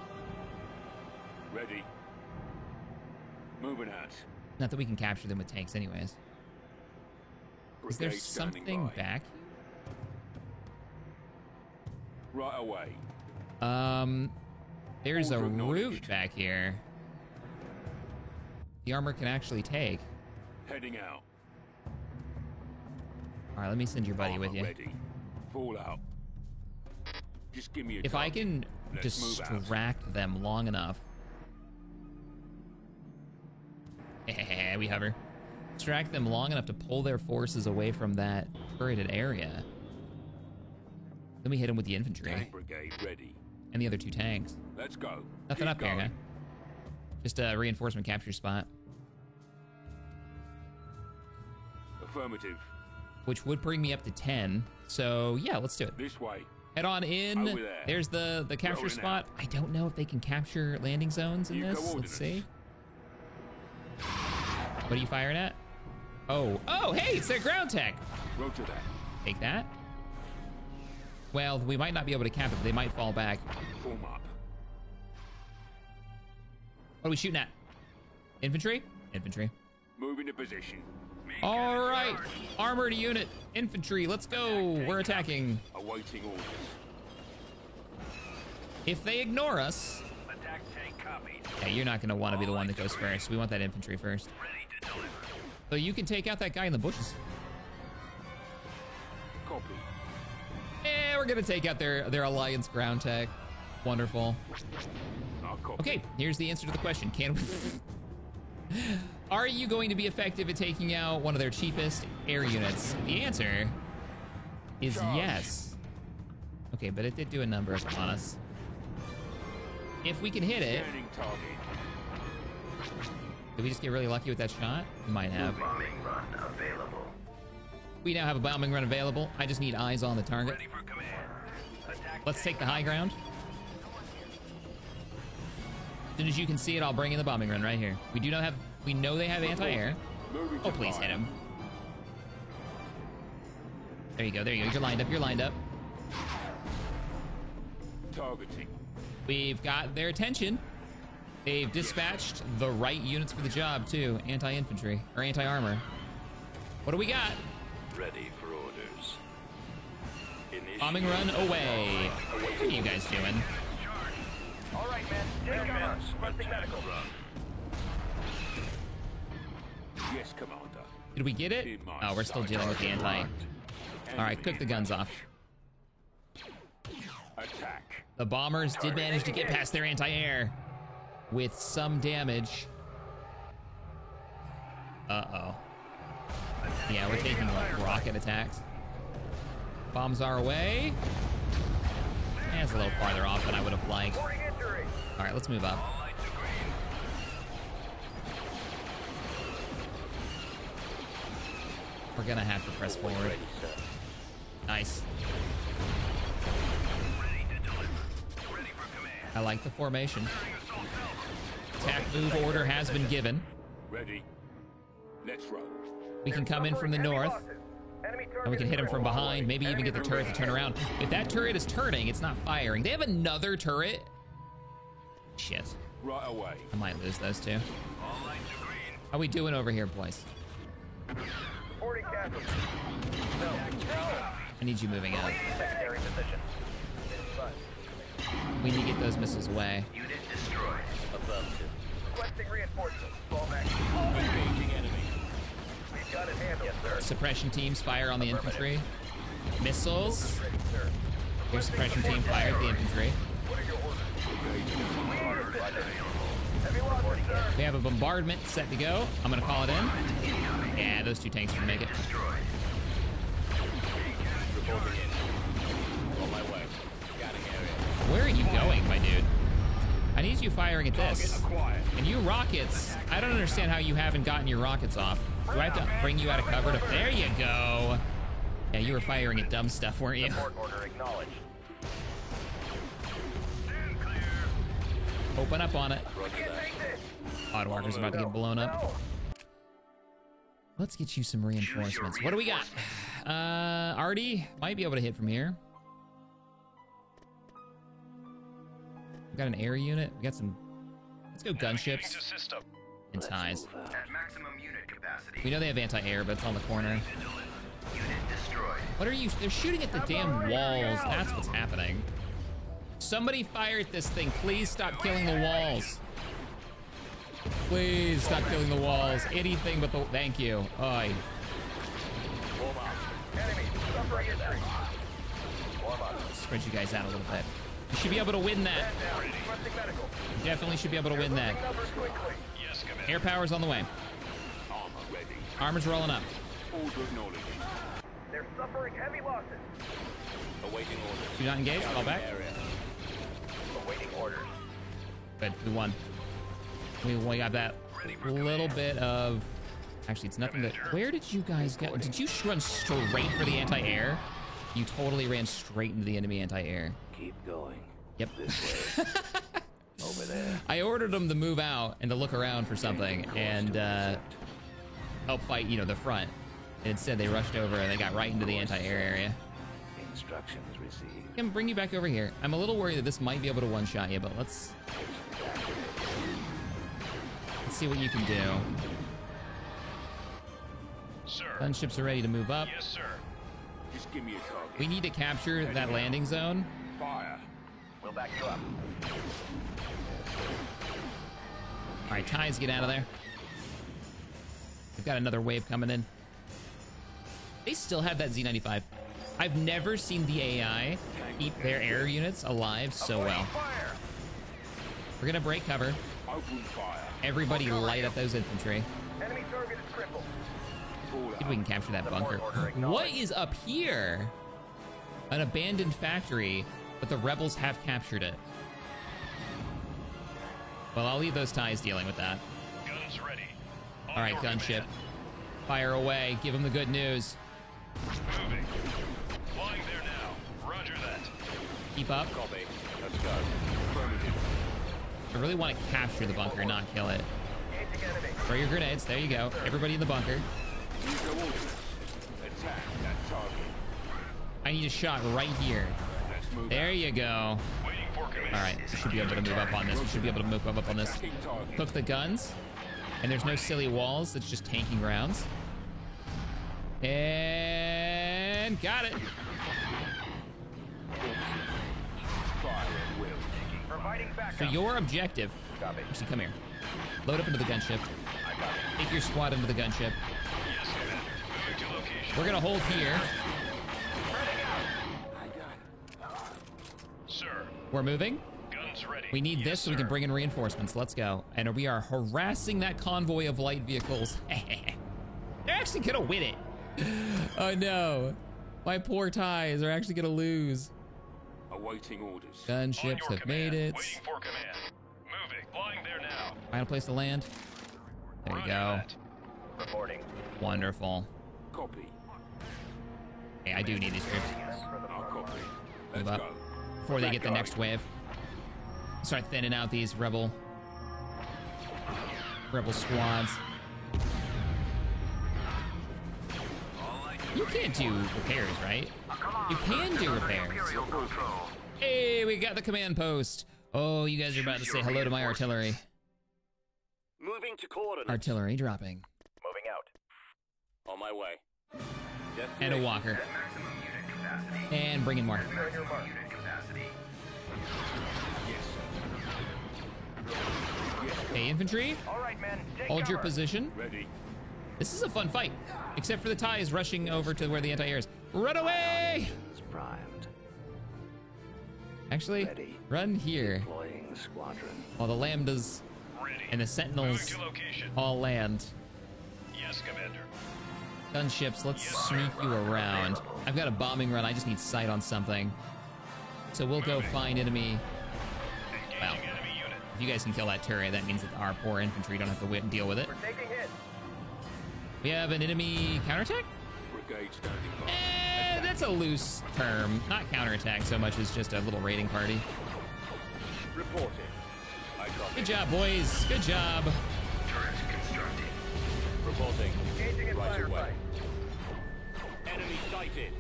Ready. Moving out. Not that we can capture them with tanks anyways. Is there Brigade standing something by. back? Right away. There's a Order route acknowledged. back here. The armor can actually take. Heading out. All right, let me send your buddy Armor with you. Ready. Fall out. Just give me a If I can Let's move out. distract them long enough. We hover. Distract them long enough to pull their forces away from that turreted area. Then we hit them with the infantry Tank brigade ready. and the other two tanks. Let's go. Nothing Keep up here, going. huh? Just a reinforcement capture spot, Affirmative. which would bring me up to 10. So yeah, let's do it. This way. Head on in. Over there. There's the capture Rolling spot. I don't know if they can capture landing zones in New this. Let's coordinates. see. What are you firing at? Oh, hey, it's their ground tech. Roger that. Take that. Well, we might not be able to cap it. They might fall back. Form up. What are we shooting at? Infantry? Infantry. Moving to position. All right, armored unit, infantry, let's go. We're attacking. Awaiting orders. If they ignore us, Attack tank copied. hey, you're not gonna want to be the one that goes first. We want that infantry first. Ready to deliver. So you can take out that guy in the bushes. Copy. Yeah, we're gonna take out their alliance ground tech. Wonderful. I'll copy. Okay, here's the answer to the question. Can we... Are you going to be effective at taking out one of their cheapest air units? The answer is Charge. yes. Okay, but it did do a number on us. If we can hit it, Scanning target. did we just get really lucky with that shot? We might have. Bombing run available. We now have a bombing run available. I just need eyes on the target. Ready for command. Attack Let's tank take the high ground. As soon as you can see it, I'll bring in the bombing run right here. We know they have anti-air. Moving Oh, to please fire. hit him. There you go, You're lined up. Targeting. We've got their attention. They've dispatched the right units for the job, too. Anti-infantry, or anti-armor. What do we got? Ready for orders. Initiate. Bombing run away. What are you guys doing? All right, men. Take cover. Requesting medical. Yes, Commander. Did we get it? In my Oh, we're still sight. dealing with the anti. All right, cook the guns off. Attack. The bombers did manage to get past their anti-air with some damage. Uh-oh. Yeah, we're taking like rocket attacks. Bombs are away. It's a little farther off than I would have liked. All right, let's move up. We're gonna have to press forward. Ready, sir. Nice. I like the formation. Attack move order has been given. Ready. Let's roll. We can come in from the north, and we can hit them from behind, maybe even get the turret to turn around. If that turret is turning, it's not firing. They have another turret? Shit. Right away. I might lose those two. All lines are green. How we doing over here, boys? 40 casualties. I need you moving out. Secondary position. We need to get those missiles away. Unit destroyed. Affirmative. Requesting reinforcements. Fall back. Engaging enemy. We've got it handled. Yes, sir. Suppression teams fire on the infantry. Missiles. Ready, sir. Your suppression team fire at the infantry. What are your orders? Heavy losses, sir. We have a bombardment set to go. I'm gonna call it in. Yeah, those two tanks can make it. Reporting in. On my way. Scanning area. Where are you going, my dude? I need you firing at Target this. acquired. And you rockets, I don't understand how you haven't gotten your rockets off. Do I have to bring you out of cover to... There you go. Yeah, you were firing at dumb stuff, weren't you? Support order acknowledged. Open up on it. Can't take this. Auto archer's about to get blown up. No. Let's get you some reinforcements. What do we got? Artie might be able to hit from here. We got an air unit. We got some... Let's go gunships and ties. At maximum unit capacity. We know they have anti-air, but it's on the corner. Unit destroyed. What are you... They're shooting at the damn walls. That's what's happening. Somebody fire at this thing. Please stop killing the walls. Please stop killing the walls. Anything but the... Thank you. Oy. Enemy. Suffering injury. Spread you guys out a little bit. You should be able to win that. Down. Requesting medical. You definitely should be able to win that. Numbers quickly. Yes, Commander. Air power's on the way. Armor ready. Armor's rolling up. Order acknowledged. They're suffering heavy losses. Awaiting orders. Do not engage. Fall back. Area. Awaiting orders. Good. We won. We got that little bit of... Actually, it's nothing that... Where did you guys go? Did you run straight for the anti-air? You totally ran straight into the enemy anti-air. Keep going. Yep. This way. Over there. I ordered them to move out and to look around for something and help fight, you know, the front. And instead, they rushed over and they got right into the anti-air area. Instructions received. I can bring you back over here. I'm a little worried that this might be able to one-shot you, but let's see what you can do. Sir. Gunships are ready to move up. Yes, sir. Just give me a target. We need to capture that landing zone. Fire. We'll back you up. All right, ties, get out of there. We've got another wave coming in. They still have that Z95. I've never seen the AI keep their air units alive so well. Fire. We're gonna break cover. Open fire. Everybody light up those infantry. Enemy target is crippled. Pull See if we can capture that bunker. What is up here? An abandoned factory, but the rebels have captured it. Well, I'll leave those ties dealing with that. Guns ready. On All right, your gunship. command. Fire away. Give them the good news. Moving. Flying there now. Roger that. Keep up. Copy. Let's go. Affirmative. I really want to capture the bunker, not kill it. Engaging enemy. Throw your grenades. There you go. Everybody in the bunker. Use your orders. Attack that target. I need a shot right here. Let's move There out. you go. Waiting for command. All right, we should be able to move up on this. We should be able to move up on this. Attacking target. Cook the guns. And there's no silly walls. It's just tanking rounds. And got it. Fire at will. Providing backup. So your objective... Copy. Actually, come here. Load up into the gunship. I got it. Take your squad into the gunship. Yes, Commander. Moving to location. We're gonna hold here. Sir. We're moving. Guns ready. We need Yes, this so we can sir. bring in reinforcements. Let's go. And we are harassing that convoy of light vehicles. They're actually gonna win it. Oh no. My poor ties are actually gonna lose. Awaiting orders. On Gunships your have command. made it. Waiting for command. Moving. Flying there now. Final place to land. There you Roger go. that. Reporting. Wonderful. Copy. Hey, I do need these troops I'll copy. Move Let's up go. before they Back get the going. next wave. Start thinning out these rebel squads. You can't do repairs, right? You can do repairs. Hey, we got the command post. Oh, you guys are about to say hello to my artillery. Moving to coordinates. Artillery dropping. Moving out. On my way. And a walker. Maximum unit capacity. And bring in more. Unit capacity. Hey, infantry, All right, men. Take hold your cover. position. Ready. This is a fun fight, except for the TIEs rushing over to where the anti-air is. Run away! It's primed. Actually, Ready. run here Deploying squadron. while the Lambdas Ready. and the Sentinels Moving to location. all land. Yes, Commander. Gunships, let's sneak you around. I've got a bombing run. I just need sight on something. So we'll go find enemy. Well, Engaging enemy unit. if you guys can kill that turret, that means that our poor infantry don't have to deal with it. We're taking hits. We have an enemy counterattack? Brigade standing by. That's a loose term. Not counterattack so much as just a little raiding party. Reporting. I copy. Good job, boys. Good job. Turret constructed. Reporting. Engaging in Right away. firefight. Enemy sighted.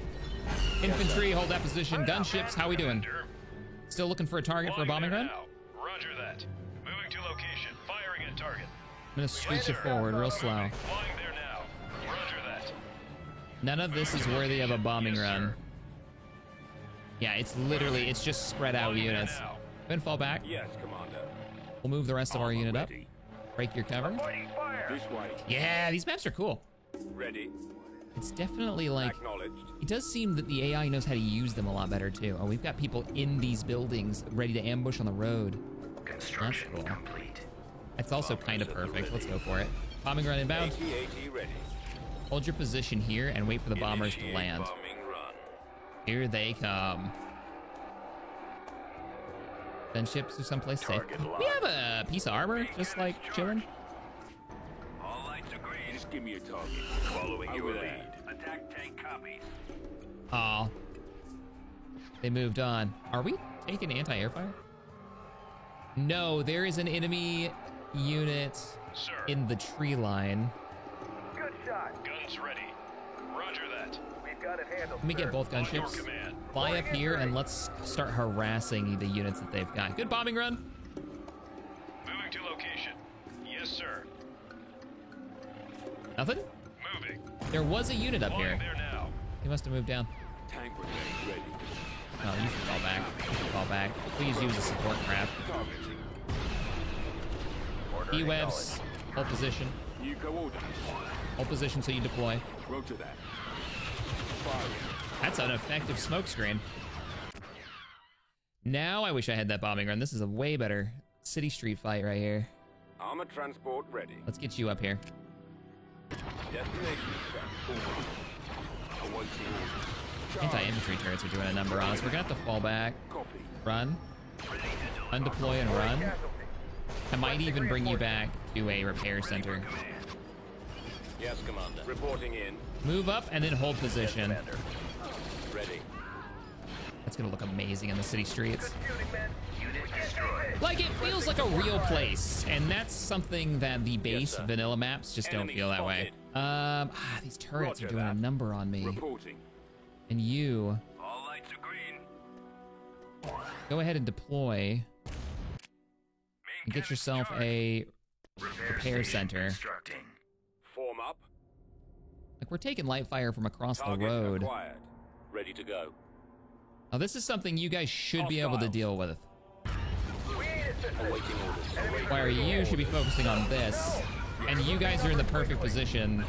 Infantry, hold that position. Gunships, how we doing? Commander. Still looking for a target for a bombing run? Now. Roger that. Moving to location. Firing at target. I'm gonna scooch you forward real slow. Flying there now. Roger that. None of this is worthy of a bombing Yes, run. sir. Yeah, it's just spread out Flying there units. now. Go ahead and fall back. Yes, Commander. We'll move the rest of our unit up. Ready. Break your cover. Pointing fire. This way. Yeah, these maps are cool. Ready. It's definitely like, Acknowledged. it does seem that the AI knows how to use them a lot better too. Oh, we've got people in these buildings ready to ambush on the road. Construction That's cool. complete. That's also kind of perfect. Let's go for it. Bombing run inbound. AT-AT ready. Hold your position here and wait for the bombers to Initiate land. bombing run. Here they come. Gunships to someplace safe. We have a piece of armor just like chilling. All lights agreed. Just give me a target. Following Over your there. lead. Attack tank copies. Aw. They moved on. Are we taking anti-air fire? No, there is an enemy unit Sir. in the tree line. Good shot. Guns ready. Roger that. We've got it handled. Let me get sir. both On your gunships. command. Fly up here and let's start harassing the units that they've got. Good bombing run. Moving to location. Yes, sir. Nothing? Moving. There was a unit up Flying here. there now. He must have moved down. Tank brigade ready. No, you should fall back. You should fall back. Please use a support craft. Targeting. E-webs, hold position. New coordinates. Hold position so you deploy. Roger that. Firing. That's an effective smoke screen. Now I wish I had that bombing run. This is a way better city street fight right here. Armor transport ready. Let's get you up here. Destination set. Awaiting orders. Anti-infantry turrets are doing a number on us. We're gonna have to fall back, Copy. run, undeploy and run. I might even bring you back to a repair center. Yes, Commander. Reporting in. Move up and then hold position. Ready. That's gonna look amazing in the city streets. Shooting, men. Unit destroyed. Like, it feels like a real place, and that's something that the base sir. vanilla maps just don't Enemy feel that way. These turrets are Roger doing a that. number on me. Reporting. And you, All lights are green. go ahead and deploy and get yourself a repair center. Constructing. Form up. Like, we're taking light fire from across the Target road. acquired. Ready to go. Now, this is something you guys should be able to Hostiles. deal with. We need assistance. Awaiting orders. Where you should be focusing on this, and you guys are in the perfect position.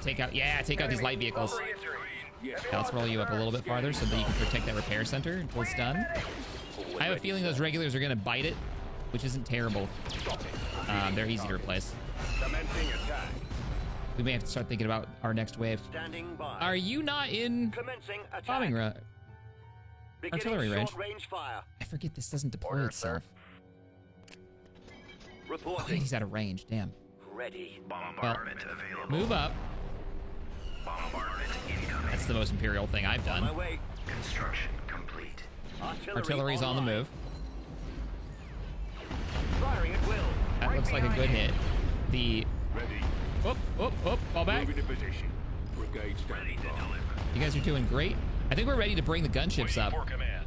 Take out these light vehicles. Yes. Now let's roll you up a little bit farther so that you can protect that repair center until it's done. I have a feeling those regulars are gonna bite it, which isn't terrible. They're easy to replace. Commencing attack. We may have to start thinking about our next wave. Standing by. Are you not in Commencing attack. bombing run? Beginning artillery range? short-range fire. I forget this doesn't deploy itself. Oh, Reporting. he's out of range. Damn. Ready. Bombardment available. Move up. Bombardment incoming. That's the most imperial thing I've On my done. way. Construction complete. Artillery's on the online. move. Firing at will. That looks like a good hit. The Ready. fall back. Moving to position. brigade standing by. You guys are doing great. I think we're ready to bring the gunships Waiting up for command.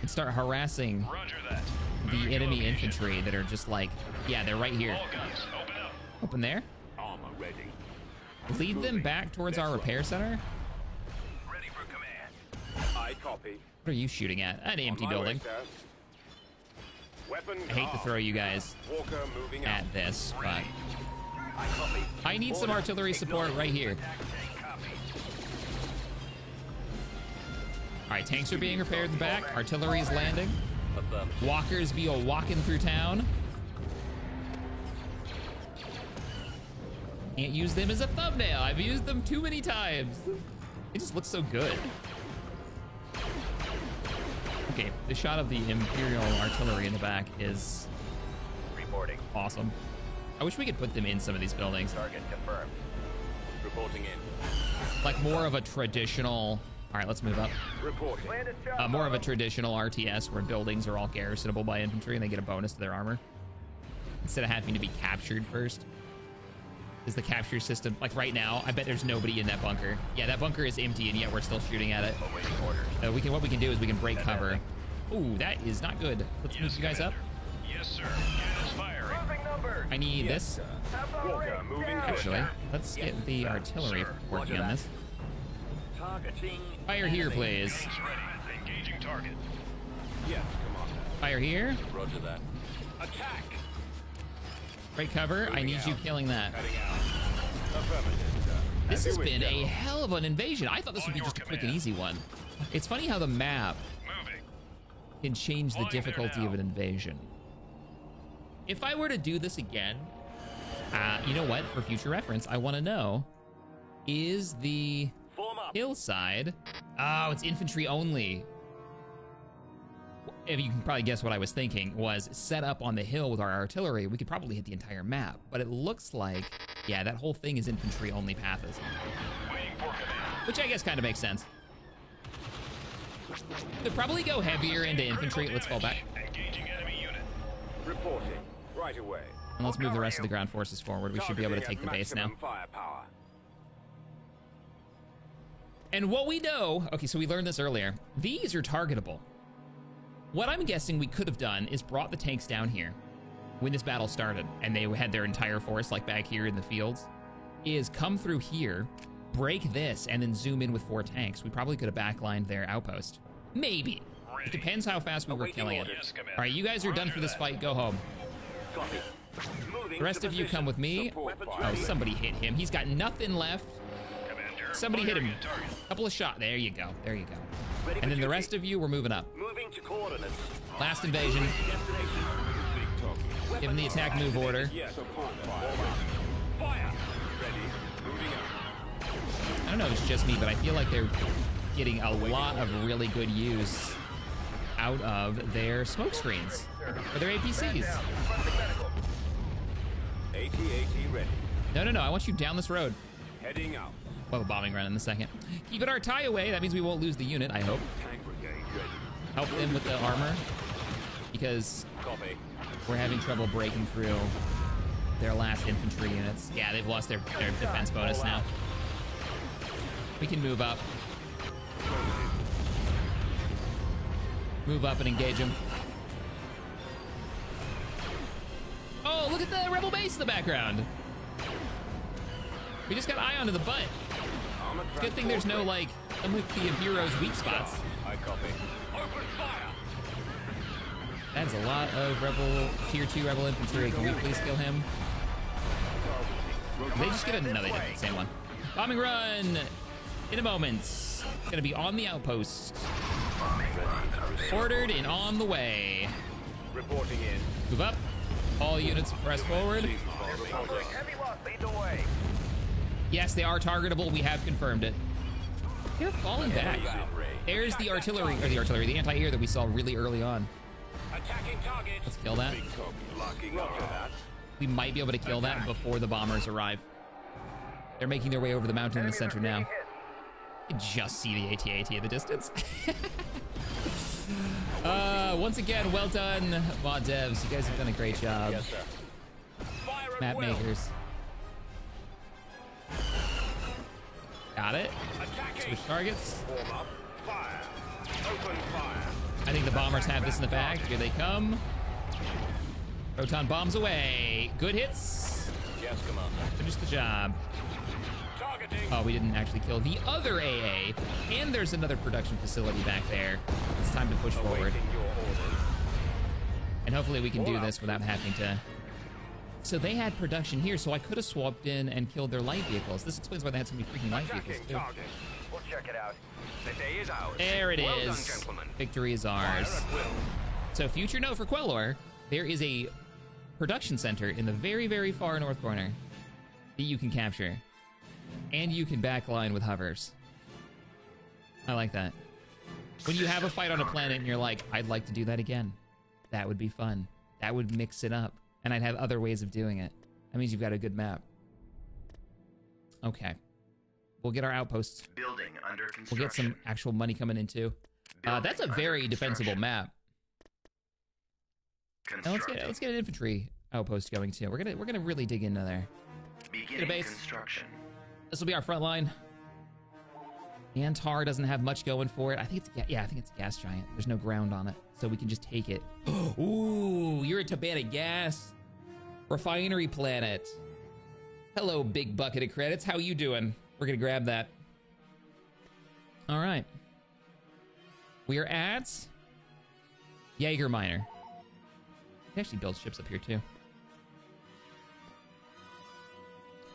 and start harassing Roger that. the Moving to enemy location. infantry that are just like, yeah, they're right here. All guns, open up. Open there. Armor ready. Lead them back towards our repair center. Ready for command. I copy. What are you shooting at? An empty On my way, building. sir. Weapon I hate to throw you guys Walker moving out. at this, but I copy. I need some artillery support right here. Attack tank copy. All right, tanks are being repaired in the back. Artillery is landing. Affirmative. Walkers be a walking through town. Can't use them as a thumbnail. I've used them too many times. It just looks so good. Okay, the shot of the Imperial artillery in the back is Reporting. awesome. I wish we could put them in some of these buildings. Target confirmed. Reporting in. Like more of a traditional... All right, let's move up. Reporting. More of a traditional RTS where buildings are all garrisonable by infantry and they get a bonus to their armor. Instead of having to be captured first. Is the capture system... Like right now, I bet there's nobody in that bunker. Yeah, that bunker is empty and yet we're still shooting at it. Awaiting orders. What we can do is we can break cover. Ooh, that is not good. Let's move you guys up. Yes, sir. Units firing. Moving numbers. I need this. Walker moving out. Actually, let's get the artillery working on this. Targeting. Fire here, please. Guns ready. Engaging target. Yes, Commander. Fire here. Roger that. Attack. Break cover. I need you killing that. Heading out. Affirmative, sir. This has As you been wish, a General. hell of an invasion. I thought this would be On just a your quick and command. easy one. It's funny how the map Moving. can change the Flying there difficulty now. of an invasion. If I were to do this again, you know what? For future reference, I want to know, is the Form up. hillside... Oh, it's infantry only. If you can probably guess what I was thinking, was set up on the hill with our artillery, we could probably hit the entire map. But it looks like, yeah, that whole thing is infantry only paths. Waiting for command. Which I guess kind of makes sense. They'll probably go heavier into infantry. Critical Let's fall back. damage. Engaging enemy unit. Reporting. Right away. And let's move the rest of the ground forces forward. We should be able to take the base now. Maximum firepower. And what we know, okay, so we learned this earlier. These are targetable. What I'm guessing we could have done is brought the tanks down here when this battle started and they had their entire force like back here in the fields, is come through here, break this, and then zoom in with 4 tanks. We probably could have backlined their outpost. Maybe. It depends how fast we were Awaiting killing it. orders. Yes, Commander. All right, you guys are done Roger for this that. fight. Go home. Copy. Moving The rest to of you position. come with me. Support Oh, fire. somebody hit him. He's got nothing left. Commander. Somebody hit him. firing at target. Couple of shots. There you go. There you go. Ready And for then the duty. rest of you, we're moving up. Moving to coordinates. Last invasion. Destination. Big talk. Give him the attack move order. Yes, support fire. Fire. Ready. Moving out. I don't know if it's just me, but I feel like they're getting a lot of really good use out of their smoke screens or their APCs. AT-AT ready. No. I want you down this road. Heading out. We'll have a bombing run in a second. Keeping our tie away. That means we won't lose the unit, I hope. Tank brigade ready. Help them with the armor because Copy. we're having trouble breaking through their last infantry units. Yeah, they've lost their defense bonus now. We can move up. Move up and engage them. Oh, look at the rebel base in the background. We just got Ion to the butt. Armor Good thing there's no, like, some of the heroes' weak spots. I copy. Open fire. That's a lot of tier 2 rebel infantry. Can we please kill him? Did they just get no, they didn't. Same one. Bombing run in a moment. It's gonna be on the outpost. Ordered and on the way. Reporting in. Move up. All units press forward. Heavy loss. Lead the way. Yes, they are targetable. We have confirmed it. They're falling back. There's the artillery, the anti-air that we saw really early on. Attacking target. Let's kill that. Big copy. Locking Roger that. We might be able to kill that before the bombers arrive. They're making their way over the mountain in the center now. You can just see the AT-AT in the distance. Once again, well done, mod devs. You guys have done a great job. Yes, sir. Fire at Map will. makers. Got it. Attacking. Switch targets. Warm up. Fire. Open fire. I think the bombers have this in the bag. Here they come. Proton bombs away. Good hits. Yes, Commander. Finish the job. Targeting. Oh, we didn't actually kill the other AA. And there's another production facility back there. It's time to push forward. Awaiting your orders. And hopefully we can do this without having to... So they had production here, so I could have swapped in and killed their light vehicles. This explains why they had so many freaking light vehicles, Attacking too. target. We'll check it out. The day is ours. There it Well is. done, gentlemen. Victory is Fire ours. at will. So future note for Quelor, there is a production center in the very, very far north corner that you can capture. And you can backline with hovers. I like that. When you have a fight on a planet and you're like, I'd like to do that again. That would be fun. That would mix it up. And I'd have other ways of doing it. That means you've got a good map. Okay. We'll get our outposts. Building under We'll construction. get some actual money coming in too. That's a very defensible map. Now let's get an infantry outpost going too. We're gonna really dig into there. Beginning base. construction. This will be our front line. Antar doesn't have much going for it. I think it's a gas giant. There's no ground on it, so we can just take it. Ooh, you're a Tabana gas refinery planet. Hello, big bucket of credits. How you doing? We're gonna grab that. All right. We are at Jaeger Miner. You can actually build ships up here too.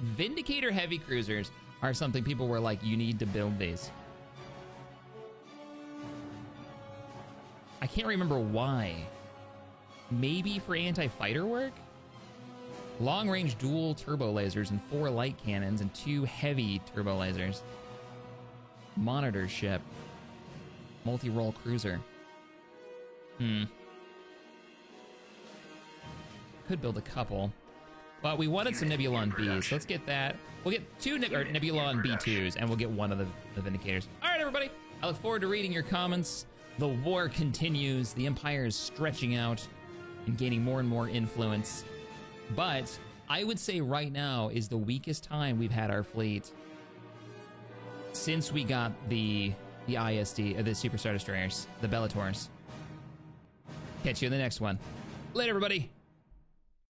Vindicator heavy cruisers are something people were like, you need to build these. I can't remember why. Maybe for anti-fighter work? Long-range dual turbo lasers and 4 light cannons and 2 heavy turbo lasers. Monitor ship. Multi-role cruiser. Could build a couple. But we wanted some Nebulon Bs. Let's get that. We'll get 2 Nebulon B2s, and we'll get 1 of the Vindicators. All right, everybody. I look forward to reading your comments. The war continues. The Empire is stretching out and gaining more and more influence. But I would say right now is the weakest time we've had our fleet since we got the ISD, the Super Star Destroyers, the Bellators. Catch you in the next one. Later, everybody.